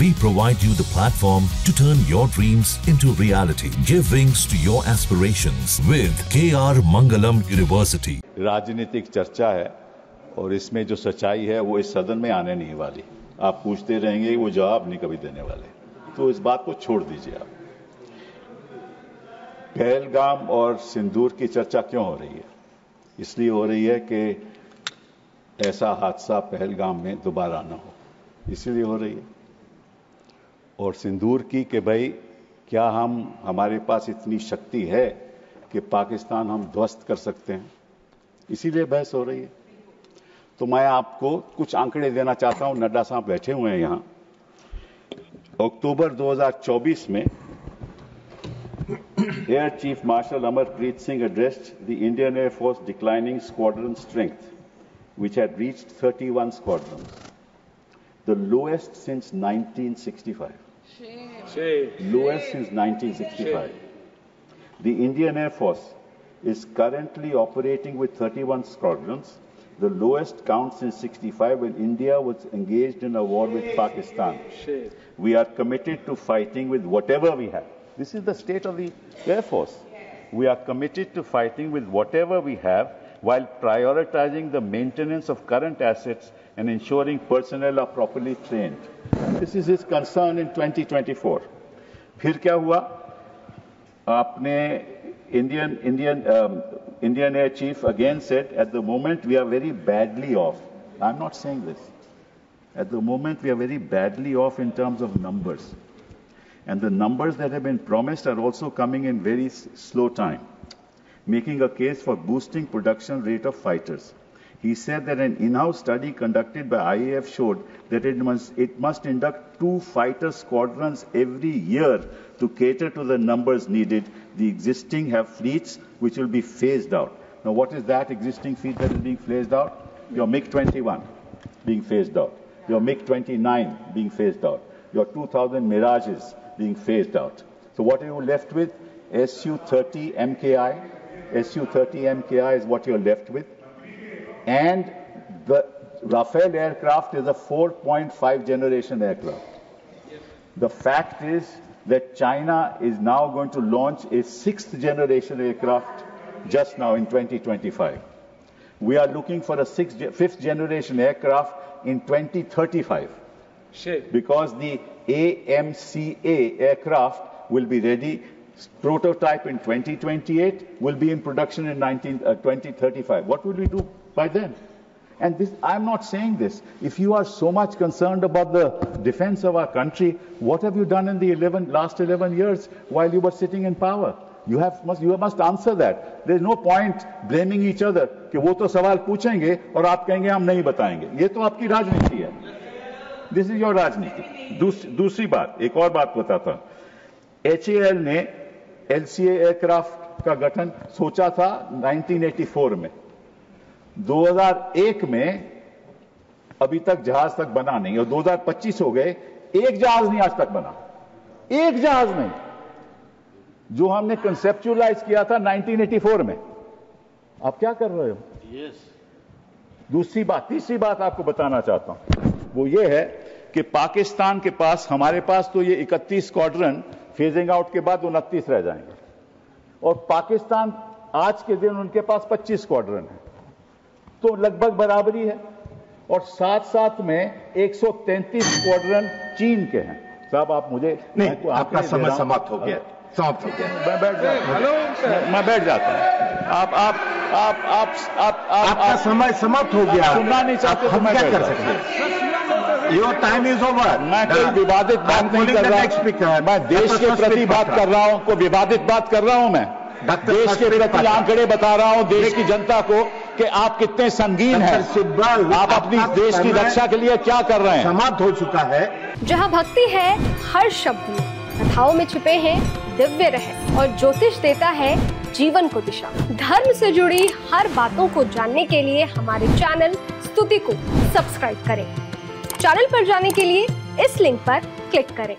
We provide you the platform to turn your dreams into reality. Give wings to your aspirations with KR Mangalam University. राजनीतिक चर्चा है और इसमें जो सच्चाई है वो इस सदन में आने नहीं वाली। आप पूछते रहेंगे, वो जवाब नहीं कभी देने वाले, तो इस बात को छोड़ दीजिए आप। पहलगाम और सिंदूर की चर्चा क्यों हो रही है? इसलिए हो रही है कि ऐसा हादसा पहलगाम में दोबारा ना हो, इसीलिए हो रही है। और सिंदूर की कि भाई क्या हमारे पास इतनी शक्ति है कि पाकिस्तान हम ध्वस्त कर सकते हैं, इसीलिए बहस हो रही है। तो मैं आपको कुछ आंकड़े देना चाहता हूं। नड्डा साहब बैठे हुए हैं यहां। अक्टूबर 2024 में air chief marshal Amarpreet Singh addressed the Indian Air Force declining squadron strength, which had reached 31 squadrons, the lowest since 1965. Lowest since 1965. The Indian Air Force is currently operating with 31 squadrons, the lowest count since 65 when India was engaged in a war with Pakistan. We are committed to fighting with whatever we have. This is the state of the Air Force. We are committed to fighting with whatever we have while prioritizing the maintenance of current assets and ensuring personnel are properly trained. This is his concern in 2024. फिर क्या हुआ? आपने Indian Air Chief again said, at the moment we are very badly off. I'm not saying this. At the moment we are very badly off in terms of numbers. And the numbers that have been promised are also coming in very slow time, making a case for boosting production rate of fighters. He said that an in-house study conducted by IAF showed that it must induct 2 fighter squadrons every year to cater to the numbers needed. The existing have fleets which will be phased out. Now, what is that existing fleet that is being phased out? Your MiG-21 being phased out. Your MiG-29 being phased out. Your 2,000 Mirages being phased out. So what are you left with? Su-30 MKI. Su-30 MKI is what you're left with. And the Rafale aircraft is a 4.5 generation aircraft. The fact is that China is now going to launch a 6th generation aircraft just now in 2025. We are looking for a 5th generation aircraft in 2035. Because the AMCA aircraft will be ready, prototype in 2028, will be in production in 2035. What will we do by then? And this, I'm not saying this. If you are so much concerned about the defense of our country, what have you done in the last 11 years while you were sitting in power? You must answer that. There is no point blaming each other कि वो तो सवाल पूछेंगे और आप कहेंगे हम नहीं बताएंगे। ये तो आपकी राजनीति है। This is your राजनीति। दूसरी बात, एक और बात बताता हूं। HAL ने LCA एयरक्राफ्ट का गठन सोचा था 1984 में। 2001 में अभी तक जहाज तक बना नहीं और 2025 हो गए, एक जहाज नहीं आज तक बना। एक जहाज नहीं, जो हमने कंसेप्चुअलाइज किया था 1984 में। आप क्या कर रहे हो? तीसरी बात आपको बताना चाहता हूं, वो ये है कि पाकिस्तान के पास, हमारे पास तो ये 31 स्क्वाड्रन फेजिंग आउट के बाद 29 रह जाएंगे, और पाकिस्तान आज के दिन उनके पास 25 स्क्वाड्रन है, तो लगभग बराबरी है। और साथ साथ में 133 स्क्वाड्रन चीन के हैं। साहब आप मुझे नहीं, आपका समय समाप्त हो गया, समाप्त हो गया। मैं बैठ जाता हूं। आपका समय समाप्त हो गया। सुनना नहीं चाहते तो मैं क्या कर सकते हैं? Your time is over. मैं कोई विवादित बात नहीं कर रहा हूं। मैं देश के प्रति बात कर रहा हूं, कोई विवादित बात कर रहा हूं। मैं देश के प्रति आंकड़े बता रहा हूं देश की जनता को कि आप कितने संगीन हैं। आप अपनी देश की रक्षा के लिए क्या कर रहे हैं? समाप्त हो चुका है। जहां भक्ति है हर शब्द में, कथाओं में छुपे हैं दिव्य रहस्य और ज्योतिष देता है जीवन को दिशा। धर्म से जुड़ी हर बातों को जानने के लिए हमारे चैनल स्तुति को सब्सक्राइब करें। चैनल पर जाने के लिए इस लिंक पर क्लिक करें।